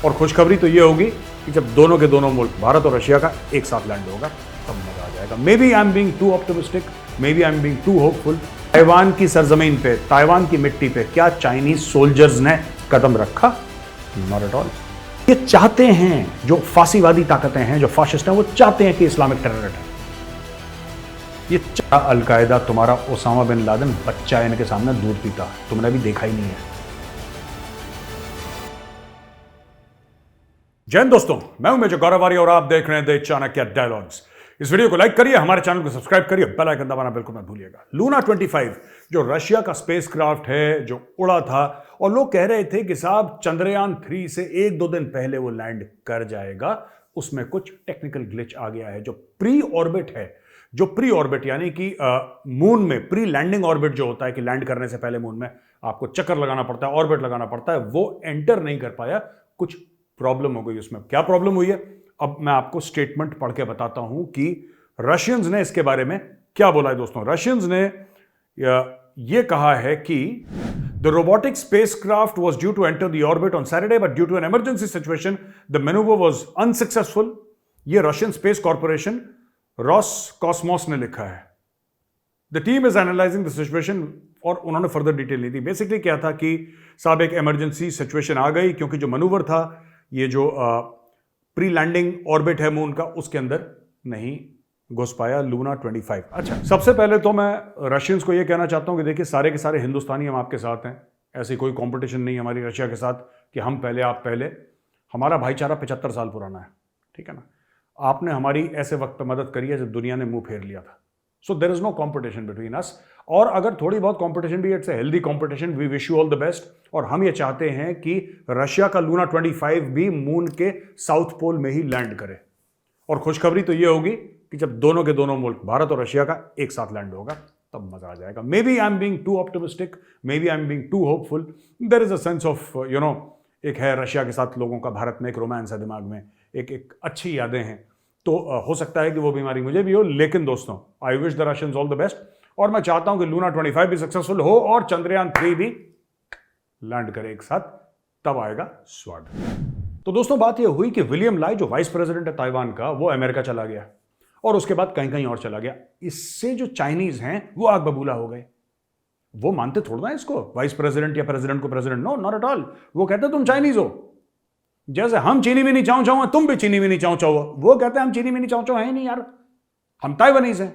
और खुशखबरी तो ये होगी कि जब दोनों के दोनों मुल्क भारत और रशिया का एक साथ लैंड होगा तब मजा आ जाएगा। May be I am being too optimistic, may be I am being too hopeful. Taiwan की सरजमीन पे, ताइवान की मिट्टी पे क्या चाइनीज सोल्जर्स ने कदम रखा? Not at all. ये चाहते हैं, जो फांसीवादी ताकतें हैं, जो फाशिस्ट हैं, वो चाहते हैं कि इस्लामिक टेरर है। ये अलकायदा तुम्हारा ओसामा बिन लादेन बच्चा है, इनके सामने दूध पीता, तुमने भी देखा ही नहीं है। जय हिंद दोस्तों, मैं हूं मेजर गौरव आर्य और आप देख रहे हैं द चाणक्य डायलॉग्स। इस वीडियो को लाइक करिए, हमारे चैनल को सब्सक्राइब करिए, बेल आइकन दबाना बिल्कुल मत भूलिएगा। लूना 25 जो रशिया का स्पेसक्राफ्ट है, जो उड़ा था और लोग कह रहे थे कि साहब चंद्रयान 3 से 1-2 दिन पहले वो लैंड कर जाएगा, उसमें कुछ टेक्निकल ग्लिच आ गया है। जो प्री ऑर्बिट है, जो प्री ऑर्बिट यानी कि मून में प्री लैंडिंग ऑर्बिट जो होता है कि लैंड करने से पहले मून में आपको चक्कर लगाना पड़ता है, ऑर्बिट लगाना पड़ता है, वो एंटर नहीं कर पाया। कुछ प्रॉब्लम हो गई उसमें। क्या प्रॉब्लम हुई है अब मैं आपको स्टेटमेंट पढ़ के बताता हूं कि रशियंस ने इसके बारे में क्या बोला है। दोस्तों, रशियंस ने यह कहा है कि the robotic spacecraft was due to enter the orbit on Saturday but due to an emergency situation the manoeuvre was unsuccessful. यह रशियन स्पेस कॉर्पोरेशन रोसकॉस्मोस ने लिखा है। The team is analysing the situation और उन्होंने further detail नहीं दी। Basically क्या था कि साहब एक इमरजेंसी सिचुएशन आ गई क्योंकि जो मैन्यूवर था, ये जो प्री लैंडिंग ऑर्बिट है मून का, उसके अंदर नहीं घुस पाया लूना 25। अच्छा, सबसे पहले तो मैं रशियंस को यह कहना चाहता हूं कि देखिए सारे के सारे हिंदुस्तानी हम आपके साथ हैं। ऐसी कोई कंपटीशन नहीं हमारी रशिया के साथ कि हम पहले आप पहले। हमारा भाईचारा 75 साल पुराना है, ठीक है ना। आपने हमारी ऐसे वक्त पे मदद करी है जब दुनिया ने मुंह फेर लिया था। So there is no competition between us. और अगर थोड़ी बहुत कंपटीशन भी, it's a healthy competition. We wish you all the best. और हम ये चाहते हैं कि रशिया का लूना 25 भी मून के साउथ पोल में ही लैंड करे। और खुशखबरी तो ये होगी कि जब दोनों के दोनों मुल्क भारत और रशिया का एक साथ लैंड होगा तब मजा आ जाएगा। May be I am being too optimistic, may be I am being too hopeful. There is a sense of एक है रशिया के साथ लोगों का, भारत में एक रोमांस है दिमाग में, एक अच्छी यादें हैं। तो हो सकता है कि वो बीमारी मुझे भी हो। लेकिन दोस्तों, I wish the Russians all the best. और मैं चाहता हूं कि लूना 25 भी सक्सेसफुल हो और चंद्रयान 3 भी लैंड करे एक साथ, तब आएगा स्वाद। तो दोस्तों, बात यह हुई कि विलियम लाई जो वाइस प्रेसिडेंट है ताइवान का, वो अमेरिका चला गया और उसके बाद कहीं कहीं और चला गया। इससे जो चाइनीज हैं वो आग बबूला हो गए। वो मानते थोड़ा ना इसको, वाइस प्रेसिडेंट या प्रेसिडेंट को president. No, not at all. वो कहते तुम चाइनीज हो। जैसे हम चीनी भी नहीं चाऊ चाऊ हैं, तुम भी चीनी भी नहीं चाऊ चाऊ हो। वो कहते हैं हम चीनी भी नहीं चाऊ चाऊ है नहीं यार, हम ताइवानीज हैं।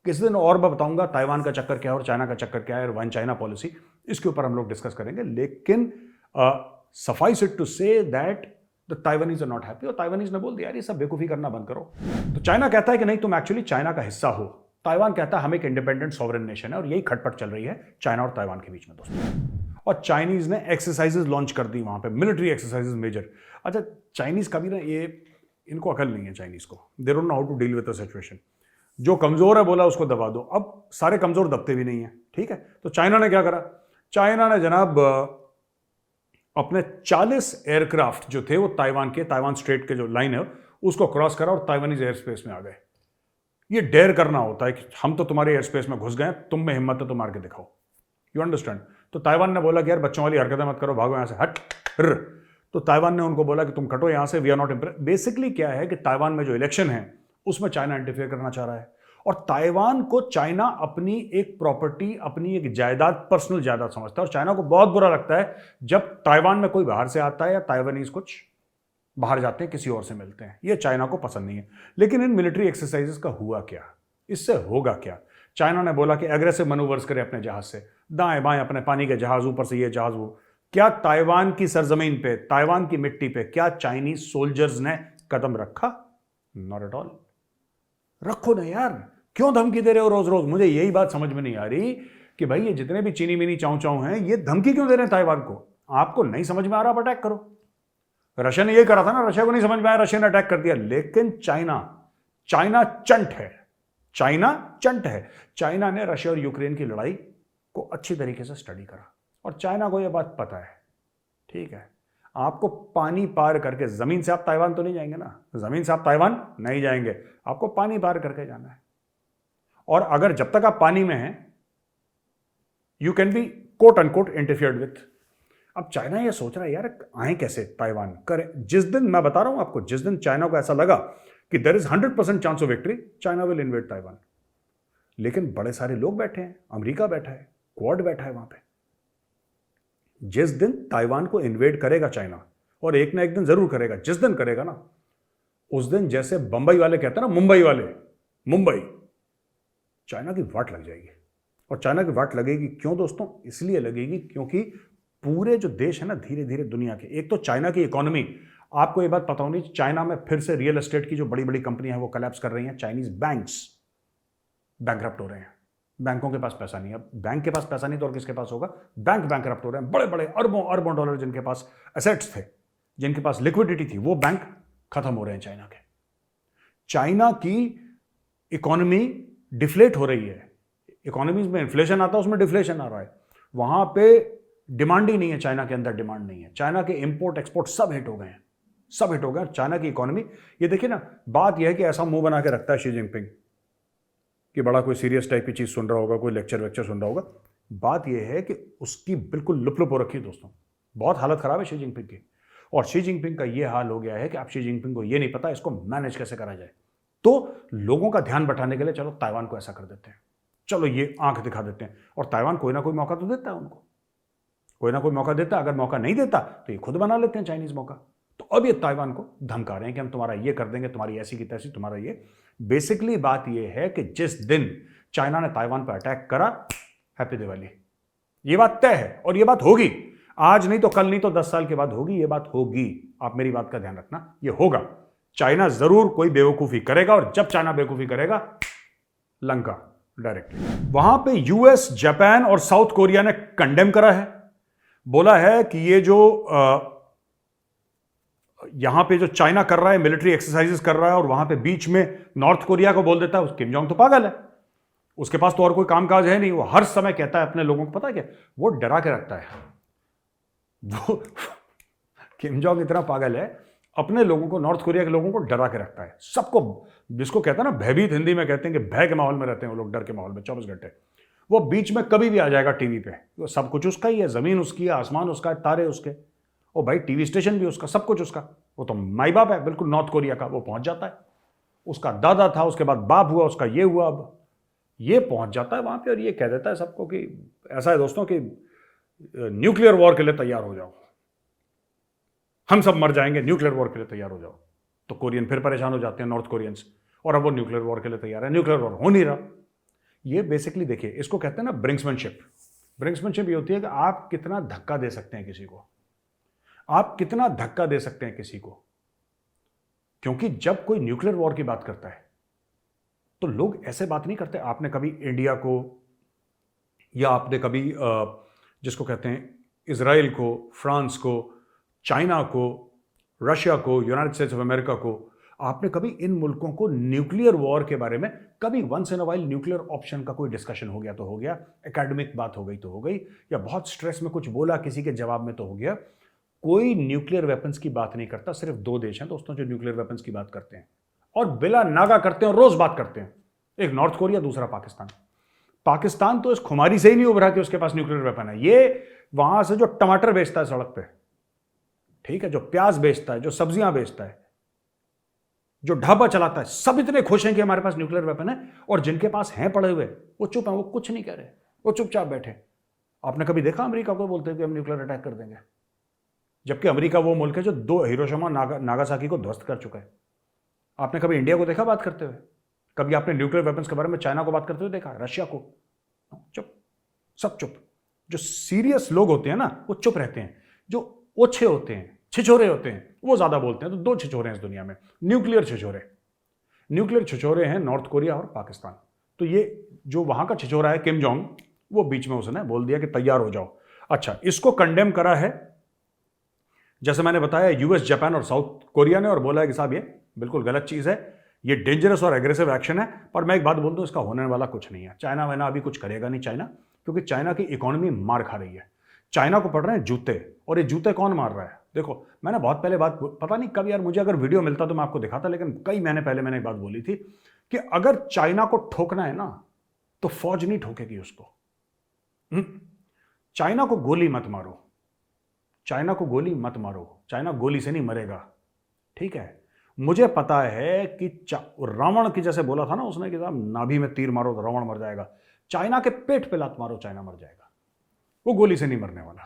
किसी दिन और मैं बताऊंगा ताइवान का चक्कर क्या है और चाइना का चक्कर क्या है, वन चाइना पॉलिसी, इसके ऊपर हम लोग डिस्कस करेंगे। लेकिन suffice it to say that the Taiwanese are not happy. और ताइवानीज ने बोल दिया यार ये सब बेवकूफी करना बंद करो। तो चाइना कहता है कि नहीं, तुम एक्चुअली चाइना का हिस्सा हो। ताइवान कहता है हम एक इंडिपेंडेंट सॉवरेन नेशन है। और यही खटपट चल रही है चाइना और ताइवान के बीच में दोस्तों। और चाइनीज ने एक्सरसाइजेज लॉन्च कर दी वहां पे, मिलिट्री एक्सरसाइजेज मेजर। अच्छा, चाइनीज का भी ना ये, इनको अकल नहीं है चाइनीज को। They don't know how to deal with the situation. जो कमजोर है बोला उसको दबा दो। अब सारे कमजोर दबते भी नहीं है, ठीक है। तो चाइना ने क्या करा? चाइना ने जनाब अपने 40 एयरक्राफ्ट जो थे वो ताइवान स्ट्रेट के जो लाइन है उसको क्रॉस करा और ताइवानीज एयर स्पेस में आ गए। ये डेयर करना होता है कि हम तो तुम्हारे एयर स्पेस में घुस गए, तुम में हिम्मत है तो मार के दिखाओ। You understand? तो ताइवान ने बोला कि यार बच्चों वाली हरकतें मत करो, भागो यहां से, हट। तो ताइवान ने उनको बोला कि तुम कटो यहां से, we are not impress. Basically क्या है कि ताइवान में जो इलेक्शन है उसमें चाइना इंटरफेयर करना चाह रहा है। और ताइवान को चाइना अपनी एक प्रॉपर्टी, अपनी एक जायदाद, पर्सनल जायदाद समझता है। और चाइना को बहुत बुरा लगता है जब ताइवान में कोई बाहर से आता है या ताइवानीज कुछ बाहर जाते हैं, किसी और से मिलते हैं। ये चाइना को पसंद नहीं है। लेकिन इन मिलिट्री एक्सरसाइजेस का हुआ क्या? इससे होगा क्या? चाइना ने बोला कि एग्रेसिव मनूवर्स करे अपने जहाज से, दाएं बाएं अपने पानी के जहाज, ऊपर से ये जहाज वो। क्या ताइवान की सरजमीन पे, ताइवान की मिट्टी पे क्या चाइनीज सोल्जर्स ने कदम रखा? Not at all. रखो ना यार, क्यों धमकी दे रहे हो रोज रोज? मुझे यही बात समझ में नहीं आ रही कि भाई ये जितने भी चीनी मिनी चाऊ चाऊ हैं, ये धमकी क्यों दे रहे हैं ताइवान को? आपको नहीं समझ में आ रहा, आप अटैक करो। रशिया ने ये करा था ना, रशिया को नहीं समझ में आया, रशिया ने अटैक कर दिया। लेकिन चाइना चंट है। चाइना ने रशिया और यूक्रेन की लड़ाई को अच्छी तरीके से स्टडी करा और चाइना को यह बात पता है, ठीक है। आपको पानी पार करके, जमीन से आप ताइवान तो नहीं जाएंगे ना, जमीन से आप ताइवान नहीं जाएंगे, आपको पानी पार करके जाना है। और अगर जब तक आप पानी में हैं, you can be quote unquote interfered with. अब चाइना ये सोच रहा है यार आए कैसे ताइवान करें। जिस दिन मैं बता रहा हूं आपको, जिस दिन चाइना को ऐसा लगा कि there is 100% chance of victory, China will invade Taiwan. लेकिन बड़े सारे लोग बैठे हैं, अमेरिका बैठा है, क्वाड बैठा है वहां पे। जिस दिन ताइवान को इन्वेड करेगा चाइना, और एक ना एक दिन जरूर करेगा, जिस दिन करेगा ना उस दिन जैसे बंबई वाले कहते हैं ना, मुंबई वाले, मुंबई, चाइना की वाट लग जाएगी। और चाइना की वाट लगेगी क्यों दोस्तों? इसलिए लगेगी क्योंकि पूरे जो देश है ना धीरे धीरे दुनिया के, एक तो चाइना की इकोनॉमी, आपको ये बात पता होनी, चाइना में फिर से रियल एस्टेट की जो बड़ी बड़ी कंपनियां हैं वो कोलैप्स कर रही हैं। चाइनीज बैंक्स बैंकरप्ट हो रहे हैं, बैंकों के पास पैसा नहीं है। अब बैंक के पास पैसा नहीं तो और किसके पास होगा? बैंक बैंकरप्ट हो रहे हैं। बड़े बड़े अरबों अरबों डॉलर जिनके पास एसेट्स थे, जिनके पास लिक्विडिटी थी, वो बैंक खत्म हो रहे हैं चाइना के। चाइना की इकोनॉमी डिफ्लेट हो रही है। इकोनॉमीज में इन्फ्लेशन आता है, उसमें डिफ्लेशन आ रहा है। वहां पे डिमांड ही नहीं है, चाइना के अंदर डिमांड नहीं है। चाइना के इंपोर्ट एक्सपोर्ट सब हिट हो गए हैं, सब हिट हो गए। चाइना की इकोनॉमी, ये देखिए ना, बात यह है कि ऐसा मुंह बना के रखता है शी जिनपिंग कि बड़ा कोई सीरियस टाइप की चीज सुन रहा होगा, कोई लेक्चर वेक्चर सुन रहा होगा। बात यह है कि उसकी बिल्कुल लुप लुप हो रखी है दोस्तों, बहुत हालत खराब है शी जिनपिंग की। और शी जिनपिंग का यह हाल हो गया है कि आप शी जिनपिंग को यह नहीं पता इसको मैनेज कैसे करा जाए। तो लोगों का ध्यान बटाने के लिए चलो ताइवान को ऐसा कर देते हैं, चलो ये आंख दिखा देते हैं। और ताइवान कोई ना कोई मौका तो देता है उनको, कोई ना कोई मौका देता है। अगर मौका नहीं देता तो ये खुद बना लेते हैं चाइनीज मौका। तो अब ये ताइवान को धमका रहे हैं कि हम तुम्हारा ये कर देंगे, तुम्हारी ऐसी की तैसी, तुम्हारा ये। बेसिकली बात ये है कि जिस दिन चाइना ने ताइवान पर अटैक करा, हैप्पी दिवाली, ये बात तय है। और ये बात होगी, आज नहीं तो कल, नहीं तो 10 साल के बाद होगी, ये बात होगी। आप मेरी बात का ध्यान रखना, ये होगा। चाइना जरूर कोई बेवकूफी करेगा, और जब चाइना बेवकूफी करेगा, लंका डायरेक्टली। वहां पे यूएस, जापान और साउथ कोरिया ने कंडेम करा है, बोला है कि ये जो यहां पे जो चाइना कर रहा है, मिलिट्री एक्सरसाइजेस कर रहा है, और वहां पे बीच में नॉर्थ कोरिया को बोल देता है, किम जोंग तो पागल है, उसके पास तो और कोई कामकाज है नहीं। वो हर समय कहता है अपने लोगों को, पता है क्या, वो डरा के रखता है। वो किम जोंग इतना पागल है, अपने लोगों को, नॉर्थ कोरिया के लोगों को डरा के रखता है। सबको, जिसको कहता है ना भयभीत, हिंदी में कहते हैं कि भय के माहौल में रहते हैं वो लोग, डर के माहौल में 24 घंटे। वो बीच में कभी भी आ जाएगा टीवी पे, वो सब कुछ उसका ही है, जमीन उसकी है, आसमान उसका है, तारे उसके, ओ भाई टीवी स्टेशन भी उसका, सब कुछ उसका। वो तो माई बाप है बिल्कुल नॉर्थ कोरिया का। वो पहुंच जाता है, उसका दादा था, उसके बाद बाप हुआ, उसका ये हुआ, अब ये पहुंच जाता है वहां पे और ये कह देता है सबको कि ऐसा है दोस्तों कि न्यूक्लियर वॉर के लिए तैयार हो जाओ, हम सब मर जाएंगे, न्यूक्लियर वॉर के लिए तैयार हो जाओ। तो कोरियन फिर परेशान हो जाते हैं, नॉर्थ कोरियंस, और अब वो न्यूक्लियर वॉर के लिए तैयार है। न्यूक्लियर वॉर हो नहीं रहा। ये बेसिकली देखिए, इसको कहते हैं ना ब्रिंक्समैनशिप। ब्रिंक्समैनशिप ये होती है कि आप कितना धक्का दे सकते हैं किसी को, आप कितना धक्का दे सकते हैं किसी को। क्योंकि जब कोई न्यूक्लियर वॉर की बात करता है तो लोग ऐसे बात नहीं करते। आपने कभी इंडिया को, या आपने कभी जिसको कहते हैं इजराइल को, फ्रांस को, चाइना को, रशिया को, यूनाइटेड स्टेट्स ऑफ अमेरिका को, आपने कभी इन मुल्कों को न्यूक्लियर वॉर के बारे में कभी once in a while nuclear option का कोई डिस्कशन हो गया तो हो गया, एकेडमिक बात हो गई तो हो गई, या बहुत स्ट्रेस में कुछ बोला किसी के जवाब में तो हो गया। कोई न्यूक्लियर वेपन्स की बात नहीं करता। सिर्फ 2 देश हैं दोस्तों जो न्यूक्लियर वेपन्स की बात करते हैं, और बिला नागा करते हैं और रोज बात करते हैं। एक नॉर्थ कोरिया, दूसरा पाकिस्तान। पाकिस्तान तो इस खुमारी से ही नहीं उभरा कि उसके पास न्यूक्लियर वेपन है। ये वहां से जो टमाटर बेचता है सड़क पे, ठीक है, जो प्याज बेचता है, जो सब्जियां बेचता है, जो ढाबा चलाता है, सब इतने खुश हैं कि हमारे पास न्यूक्लियर वेपन है। और जिनके पास हैं पड़े हुए, वो चुप हैं, वो कुछ नहीं कह रहे, वो चुपचाप बैठे। आपने कभी देखा अमेरिका को बोलते कि हम न्यूक्लियर अटैक कर देंगे? जबकि अमेरिका वो मुल्क है जो 2 हिरोशिमा नागासाकी को ध्वस्त कर चुका है। आपने कभी इंडिया को देखा बात करते हुए? कभी आपने न्यूक्लियर वेपन्स के बारे में चाइना को बात करते हुए देखा? रशिया को? चुप, सब चुप। जो सीरियस लोग होते हैं ना, वो चुप रहते हैं। जो ओछे होते हैं, छिछोरे होते हैं, वो ज्यादा बोलते हैं। तो 2 छिछोरे हैं इस दुनिया में, न्यूक्लियर छिछोरे। न्यूक्लियर छिछोरे हैं नॉर्थ कोरिया और पाकिस्तान। तो ये जो वहां का छिछोरा है किम जोंग, वो बीच में उसने बोल दिया कि तैयार हो जाओ। अच्छा, इसको कंडेम करा है, जैसे मैंने बताया, यूएस, जापान और साउथ कोरिया ने, और बोला है कि साहब ये बिल्कुल गलत चीज है, ये डेंजरस और एग्रेसिव एक्शन है। पर मैं एक बात बोल दूं, इसका होने वाला कुछ नहीं है। चाइना वैना अभी कुछ करेगा नहीं चाइना, क्योंकि चाइना की इकोनॉमी मार खा रही है। चाइना को पड़ रहे हैं जूते, और ये जूते कौन मार रहा है? देखो, मैंने बहुत पहले बात, पता नहीं कब यार, मुझे अगर वीडियो मिलता तो मैं आपको दिखाता, लेकिन कई महीने पहले मैंने एक बात बोली थी कि अगर चाइना को ठोकना है ना, तो फौज नहीं ठोकेगी उसको। चाइना को गोली मत मारो, चाइना को गोली मत मारो, चाइना गोली से नहीं मरेगा, ठीक है। मुझे पता है कि रावण की जैसे बोला था ना उसने कि साहब नाभि में तीर मारो तो रावण मर जाएगा, चाइना के पेट पे लात मारो चाइना मर जाएगा। वो गोली से नहीं मरने वाला,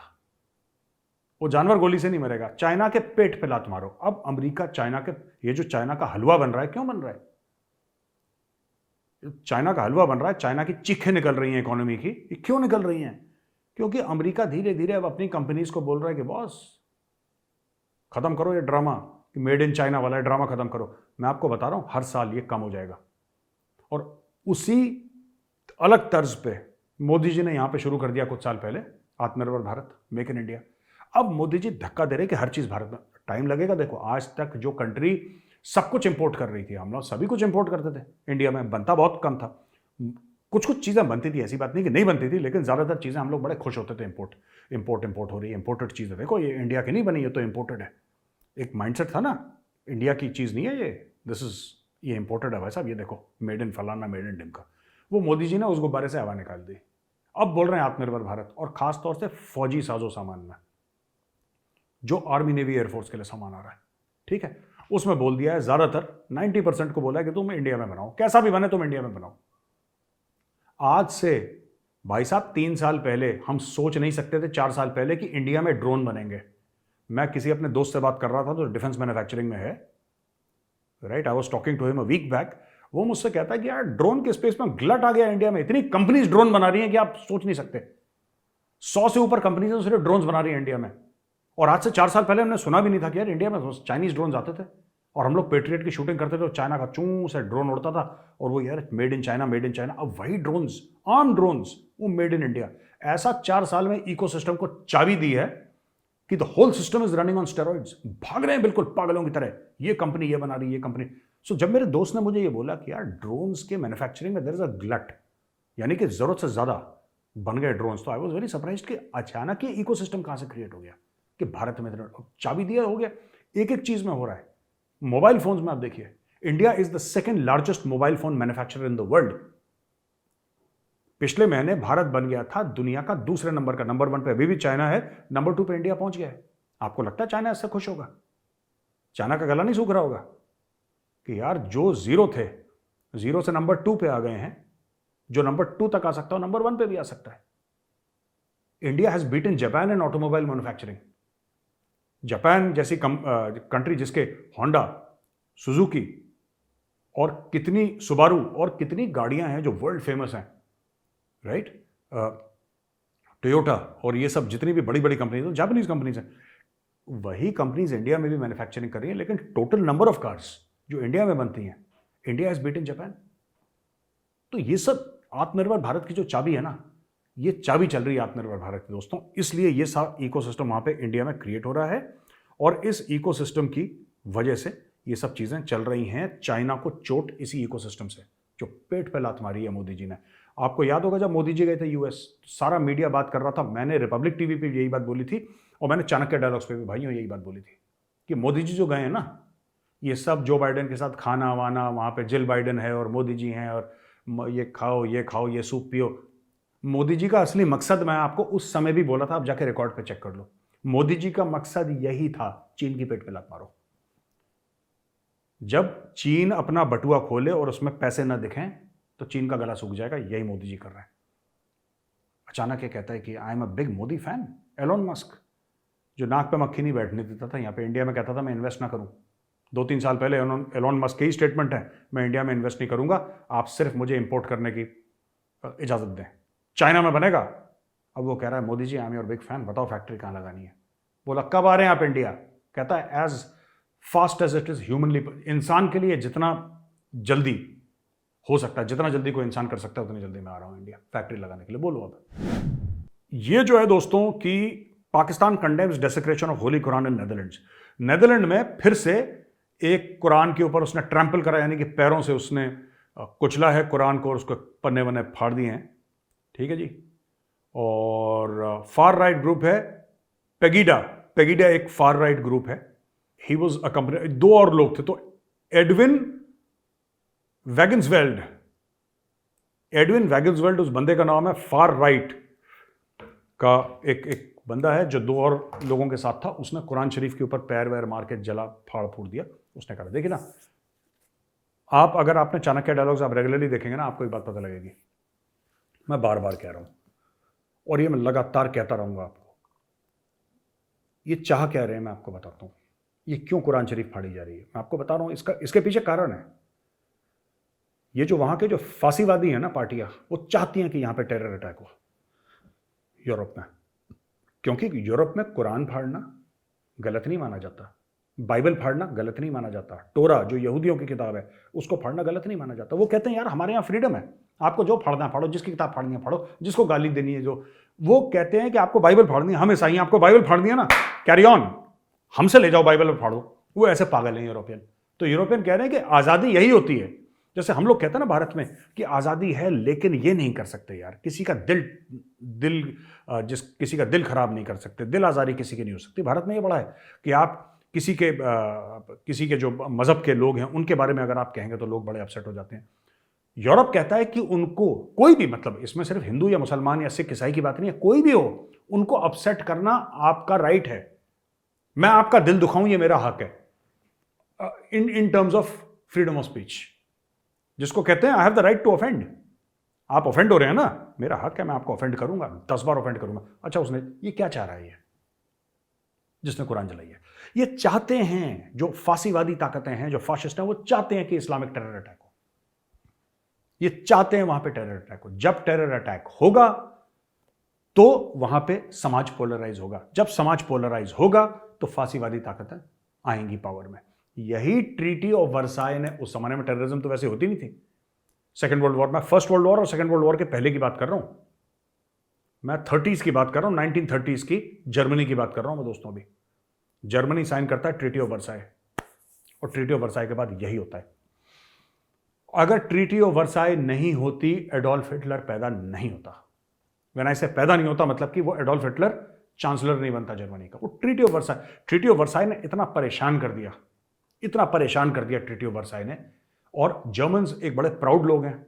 वो जानवर गोली से नहीं मरेगा, चाइना के पेट पे लात मारो। अब अमेरिका चाइना के, ये जो चाइना का हलवा बन रहा है, क्यों बन रहा है? चाइना का हलवा बन रहा है, चाइना की चीखें निकल रही हैं इकोनॉमी की, ये क्यों निकल रही हैं? क्योंकि अमेरिका धीरे धीरे अब अपनी कंपनीज को बोल रहा है कि बॉस खत्म करो ये ड्रामा कि मेड इन चाइना वाला ड्रामा खत्म करो। मैं आपको बता रहा हूं हर साल ये कम हो जाएगा। और उसी अलग तर्ज पे मोदी जी ने यहां पे शुरू कर दिया कुछ साल पहले आत्मनिर्भर भारत, मेक इन इंडिया। अब मोदी जी धक्का दे रहे कि हर चीज भारत में, टाइम लगेगा। देखो आज तक जो कंट्री सब कुछ इंपोर्ट कर रही थी, हम लोग सभी कुछ इंपोर्ट करते थे, इंडिया में बनता बहुत कम था। कुछ कुछ चीज़ें बनती थी, ऐसी बात नहीं कि नहीं बनती थी, लेकिन ज़्यादातर चीज़ें हम लोग बड़े खुश होते थे। इंपोर्ट हो रही है, इंपोर्टेड चीज़ें, देखो ये इंडिया की नहीं बनी, ये तो इंपोर्टेड है। एक माइंडसेट था ना, इंडिया की चीज़ नहीं है ये, ये इंपोर्टेड है भाई साहब, ये देखो मेड इन फलाना, मेड इन ढिमका। वो मोदी जी ने उस गुब्बारे से हवा निकाल दी। अब बोल रहे हैं आत्मनिर्भर भारत, और खास तौर से फौजी साजो सामान में जो आर्मी नेवी एयरफोर्स के लिए सामान आ रहा है, ठीक है, उसमें बोल दिया है ज़्यादातर 90% को बोला है कि तुम इंडिया में बनाओ, कैसा भी बने तुम इंडिया में बनाओ। आज से भाई साहब 3 साल पहले हम सोच नहीं सकते थे, 4 साल पहले, कि इंडिया में ड्रोन बनेंगे। मैं किसी अपने दोस्त से बात कर रहा था जो डिफेंस मैन्युफैक्चरिंग में है, right, I was talking to him a week back. वो मुझसे कहता है कि यार ड्रोन के स्पेस में ग्लट आ गया इंडिया में, इतनी कंपनीज ड्रोन बना रही हैं कि आप सोच नहीं सकते। 100 से ऊपर कंपनीज सिर्फ ड्रोन बना रही है इंडिया में। और आज से 4 साल पहले हमने सुना भी नहीं था कि यार इंडिया में चाइनीज ड्रोन आते थे, और हम लोग पेट्रियट की शूटिंग करते थे, चाइना का चूं से ड्रोन उड़ता था, और वो यार made in China, made in China. अब वही ड्रोन्स, आर्म ड्रोन्स, वो मेड इन इंडिया। ऐसा 4 साल में इकोसिस्टम को चाबी दी है कि the whole system is running on steroids. भाग रहे हैं बिल्कुल पागलों की तरह, ये कंपनी ये बना रही है, ये कंपनी। सो जब मेरे दोस्त ने मुझे ये बोला कि यार ड्रोन्स के मैन्युफैक्चरिंग में देयर इज अ ग्लट, यानी कि जरूरत से ज्यादा बन गए ड्रोन्स, तो आई वाज वेरी सरप्राइज्ड कि अचानक ये इकोसिस्टम कहां से क्रिएट हो गया कि भारत में चाबी दिया हो गया। एक एक चीज में हो रहा है। मोबाइल फोन्स में आप देखिए, India is the second largest mobile phone manufacturer in the world. पिछले महीने भारत बन गया था दुनिया का दूसरे नंबर का, नंबर 1 पे अभी भी चाइना है, नंबर 2 पे इंडिया पहुंच गया है। आपको लगता है चाइना इससे खुश होगा? चाइना का गला नहीं सूख रहा होगा कि यार जो जीरो थे, जीरो से नंबर 2 पे आ गए हैं, जो नंबर 2 तक आ सकता है नंबर 1 पे भी आ सकता है। India has beaten Japan in automobile manufacturing. Japan जैसी कंट्री जिसके होंडा, सुजुकी और कितनी सुबारू और कितनी गाड़ियां हैं जो वर्ल्ड फेमस हैं, राइट, टोयोटा और ये सब जितनी भी बड़ी बड़ी कंपनीज हैं, जापानीज कंपनीज हैं, वही कंपनीज इंडिया में भी मैन्युफैक्चरिंग कर रही हैं। लेकिन टोटल नंबर ऑफ कार्स जो इंडिया में बनती हैं, इंडिया हैज बीटन जापान। तो ये सब आत्मनिर्भर भारत की जो चाबी है ना, ये चाबी चल रही है आत्मनिर्भर भारत की दोस्तों। इसलिए ये सब इकोसिस्टम वहां पे इंडिया में क्रिएट हो रहा है, और इस इकोसिस्टम की वजह से ये सब चीजें चल रही हैं। चाइना को चोट इसी इकोसिस्टम से, जो पेट पे लात मारी है मोदी जी ने। आपको याद होगा जब मोदी जी गए थे यूएस, सारा मीडिया बात कर रहा था, मैंने रिपब्लिक टीवी पे यही बात बोली थी, और मैंने चाणक्य डायलॉग्स पे भी भाइयों यही बात बोली थी कि मोदी जी जो गए हैं ना, ये सब जो बाइडेन के साथ खाना वाना, वहां पे जिल बाइडेन है और मोदी जी हैं, और ये खाओ, ये सूप पियो। मोदी जी का असली मकसद मैं आपको उस समय भी बोला था, आप जाके रिकॉर्ड पे चेक कर लो। मोदी जी का मकसद यही था, चीन की पेट पे लात मारो। जब चीन अपना बटुआ खोले और उसमें पैसे ना दिखें तो चीन का गला सूख जाएगा, यही मोदी जी कर रहे हैं। अचानक ये कहता है कि I am a big Modi fan. Elon Musk जो नाक पे मक्खी नहीं बैठने देता था यहाँ पे इंडिया में, कहता था मैं इन्वेस्ट ना करूं। 2-3 साल पहले एलोन मस्क की स्टेटमेंट है, मैं इंडिया में इन्वेस्ट नहीं करूंगा, आप सिर्फ मुझे इंपोर्ट करने की इजाजत दें, चाइना में बनेगा। अब वो कह रहा है Modi ji I am your big fan, बताओ फैक्ट्री कहां लगानी है। बोला कब आ रहे हैं आप इंडिया? कहता है as fast as it is humanly, इंसान के लिए जितना जल्दी हो सकता है, जितना जल्दी कोई इंसान कर सकता है, उतनी जल्दी मैं आ रहा हूं इंडिया फैक्ट्री लगाने के लिए। बोलो अब ये जो है दोस्तों कि Pakistan condemns desecration of holy Quran in Netherlands. Netherland में फिर से एक कुरान के ऊपर उसने ट्रैम्पल करा, यानी कि पैरों से उसने कुचला है कुरान को और उसको पन्ने वन्ने फाड़ दिए हैं, ठीक है जी। और फार राइट ग्रुप है पेगिडा एक फार राइट ग्रुप है। ही वॉज अकम्पनी, 2 और लोग थे, तो एडविन वैगन्सवेल्ड उस बंदे का नाम है, फार राइट का एक बंदा है जो 2 और लोगों के साथ था, उसने कुरान शरीफ के ऊपर पैर वैर मार के जला फाड़ फूड़ दिया। उसने कहा, देखिए ना आप, अगर आपने चाणक्य डायलॉग्स आप रेगुलरली देखेंगे ना, आपको एक बात पता लगेगी, मैं बार बार कह रहा हूं और ये मैं लगातार कहता रहूंगा आपको, ये चाह क्या रहे हैं मैं आपको बताता हूं, ये क्यों कुरान शरीफ फाड़ी जा रही है मैं आपको बता रहा हूं। इसके पीछे कारण है। ये जो वहां के जो फांसीवादी हैं ना पार्टियां, वो चाहती हैं कि यहां पे टेरर अटैक हो यूरोप में, क्योंकि यूरोप में कुरान फाड़ना गलत नहीं माना जाता, बाइबल फाड़ना गलत नहीं माना जाता, टोरा जो यहूदियों की किताब है उसको फाड़ना गलत नहीं माना जाता। वो कहते हैं यार हमारे यहाँ फ्रीडम है, आपको जो फाड़ना फाड़ो, जिसकी किताब फाड़नी है फाड़ो, जिसको गाली देनी है जो, वो कहते हैं कि आपको बाइबल फाड़नी है, हम ईसाई आपको बाइबल फाड़नी है ना, कैरी ऑन, हमसे ले जाओ बाइबल और फाड़ो। वो ऐसे पागल हैं यूरोपियन। तो यूरोपियन कह रहे हैं कि आज़ादी यही होती है, जैसे हम लोग कहते हैं ना भारत में कि आज़ादी है लेकिन ये नहीं कर सकते यार, किसी का किसी का दिल खराब नहीं कर सकते, दिल आज़ादी किसी की नहीं हो सकती। भारत में ये बड़ा है कि आप किसी के जो मजहब के लोग हैं उनके बारे में अगर आप कहेंगे तो लोग बड़े अपसेट हो जाते हैं। यूरोप कहता है कि उनको कोई भी, मतलब इसमें सिर्फ हिंदू या मुसलमान या सिख ईसाई की बात नहीं है, कोई भी हो, उनको अपसेट करना आपका राइट है। मैं आपका दिल दुखाऊं ये मेरा हक है in terms of freedom of speech, जिसको कहते हैं I have the right to offend. आप ऑफेंड हो रहे हैं ना, मेरा हक है, मैं आपको ऑफेंड करूंगा, 10 बार ऑफेंड करूंगा। अच्छा, उसने ये क्या चाह रहा है, ये जिसने कुरान जलाई है, ये चाहते हैं, जो फांसीवादी ताकतें हैं, जो फाशिस्ट हैं, वो चाहते हैं कि इस्लामिक टेरर अटैक हो, ये चाहते हैं वहां पे टेरर अटैक हो। जब टेरर अटैक होगा तो वहां पे समाज पोलराइज होगा, जब समाज पोलराइज होगा तो फांसीवादी ताकतें आएंगी पावर में। यही ट्रीटी ऑफ वर्साई ने, उस जमाने में टेररिज्म तो वैसे होती नहीं थी, सेकेंड वर्ल्ड वॉर में, फर्स्ट वर्ल्ड वॉर और सेकेंड वर्ल्ड वॉर के पहले की बात कर रहा हूं मैं, 30s की बात कर रहा हूं, 1930s की जर्मनी की बात कर रहा हूं मैं दोस्तों। अभी जर्मनी साइन करता है ट्रीटी ऑफ वर्साई, और ट्रीटी ऑफ वर्साई के बाद यही होता है। अगर ट्रीटी ऑफ वर्साई नहीं होती, एडोल्फ हिटलर पैदा नहीं होता। व्हेन आई से पैदा नहीं होता, मतलब कि वो एडोल्फ हिटलर चांसलर नहीं बनता जर्मनी का। वो ट्रीटी ऑफ वर्साई ने इतना परेशान कर दिया, इतना परेशान कर दिया ट्रीटी ऑफ वर्साई ने। और जर्मन्स एक बड़े प्राउड लोग हैं,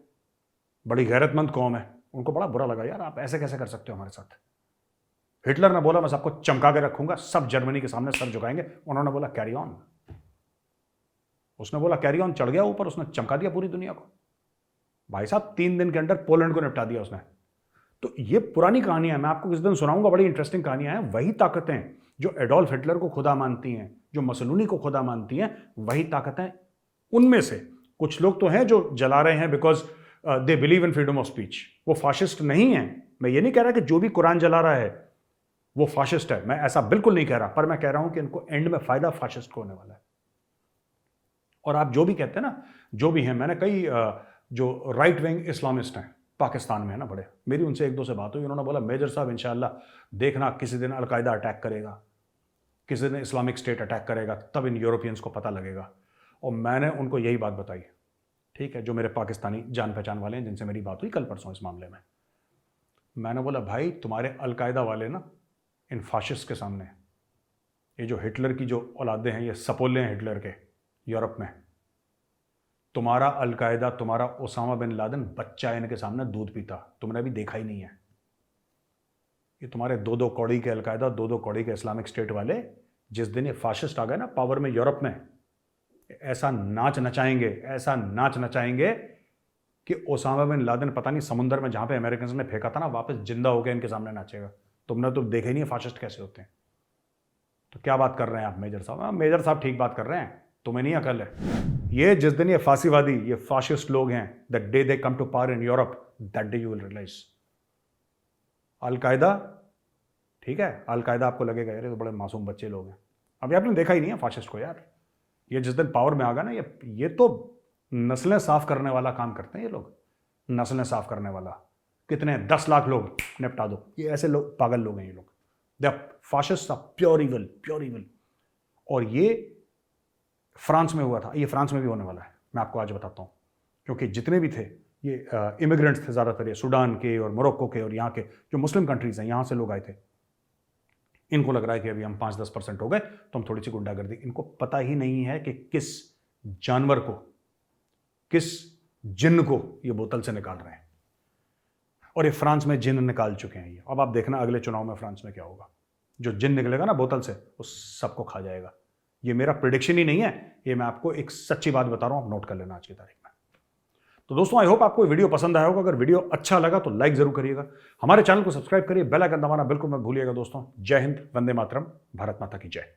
बड़ी गैरतमंद कौम है, उनको बड़ा बुरा लगा, यार आप ऐसे कैसे कर सकते हो हमारे साथ। हिटलर ने बोला मैं सबको चमका के रखूंगा, सब जर्मनी के सामने सर झुकाएंगे। उन्होंने बोला कैरी ऑन, उसने बोला कैरी ऑन, चढ़ गया ऊपर, उसने चमका दिया पूरी दुनिया को। भाई साहब 3 दिन के अंदर पोलैंड को निपटा दिया उसने। तो ये पुरानी कहानियां, मैं आपको किस दिन सुनाऊंगा, बड़ी इंटरेस्टिंग कहानियां हैं। वही ताकतें जो एडोल्फ हिटलर को खुदा मानती हैं, जो मसलूनी को खुदा मानती हैं, वही ताकतें, उनमें से कुछ लोग तो हैं जो जला रहे हैं because they believe in freedom of speech. वो फाशिस्ट नहीं है। मैं ये नहीं कह रहा कि जो भी कुरान जला रहा है वो फाशिस्ट है, मैं ऐसा बिल्कुल नहीं कह रहा, पर मैं कह रहा हूं कि इनको एंड में फायदा फाशिस्ट को होने वाला है। और आप जो भी कहते हैं ना, जो भी हैं, मैंने कई जो राइट विंग इस्लामिस्ट हैं पाकिस्तान में है ना बड़े, मेरी उनसे 1-2 से बात हुई, उन्होंने बोला मेजर साहब इंशाल्लाह देखना किसी दिन अलकायदा अटैक करेगा, किसी दिन इस्लामिक स्टेट अटैक करेगा, तब इन यूरोपियंस को पता लगेगा। और मैंने उनको यही बात बताई, ठीक है, जो मेरे पाकिस्तानी जान पहचान वाले हैं जिनसे मेरी बात हुई कल परसों इस मामले में। मैंने बोला भाई तुम्हारे अलकायदा वाले ना इन फाशिस्ट के सामने, ये जो हिटलर की जो औलादे हैं, ये सपोले हैं हिटलर के यूरोप में, तुम्हारा अलकायदा, तुम्हारा ओसामा बिन लादेन बच्चा इनके सामने दूध पीता, तुमने अभी देखा ही नहीं है। ये तुम्हारे 2-2 कौड़ी के अलकायदा, 2-2 कौड़ी के इस्लामिक स्टेट वाले, जिस दिन ये फाशिस्ट आ गए ना पावर में यूरोप में, ऐसा नाच नचाएंगे, ऐसा नाच नचाएंगे कि ओसामा बिन लादेन पता नहीं समुंदर में जहां पे अमेरिकन ने फेंका था ना, वापस जिंदा होकर इनके सामने नाचेगा। तुमने तो देखा ही नहीं है फाशिस्ट कैसे होते हैं। तो क्या बात कर रहे हैं आप मेजर साहब? हाँ मेजर साहब ठीक बात कर रहे हैं, तुम्हें नहीं अकल है। ये जिस दिन ये फांसीवादी, ये फाशिस्ट लोग हैं, that day they come to power in Europe, that day you will realise al Qaeda, ठीक है, अलकायदा आपको लगेगा यार ये तो बड़े मासूम बच्चे लोग हैं, अभी आपने देखा ही नहीं है फाशिस्ट को यार। ये जिस दिन पावर में आ गया ना, ये तो नस्लें साफ करने वाला काम करते हैं ये लोग, नस्लें साफ करने वाला। कितने 10 लाख लोग निपटा दो, ये ऐसे लोग, पागल लोग हैं ये लोग। They are fascist of pure evil, pure evil. और ये फ्रांस में हुआ था, ये फ्रांस में भी होने वाला है, मैं आपको आज बताता हूँ। क्योंकि जितने भी थे ये इमिग्रेंट्स थे ज़्यादातर, ये सूडान के और मोरक्को के और यहाँ के जो मुस्लिम कंट्रीज हैं, यहाँ से लोग आए थे। इनको लग रहा है कि अभी हम 5-10% हो गए तो हम थोड़ी सी गुंडागर्दी, इनको पता ही नहीं है कि किस जानवर को, किस जिन्न को ये बोतल से निकाल रहे हैं। और ये फ्रांस में जिन निकाल चुके हैं ये। अब आप देखना अगले चुनाव में फ्रांस में क्या होगा। जो जिन निकलेगा ना बोतल से वो सबको खा जाएगा। ये मेरा प्रिडिक्शन ही नहीं है, ये मैं आपको एक सच्ची बात बता रहा हूं, आप नोट कर लेना आज की तारीख में। तो दोस्तों आई होप आपको वीडियो पसंद आया होगा। अगर वीडियो अच्छा लगा तो लाइक जरूर करिएगा, हमारे चैनल को सब्सक्राइब करिए, बेल आइकन दबाना बिल्कुल मत भूलिएगा दोस्तों। जय हिंद, वंदे मातरम, भारत माता की जय।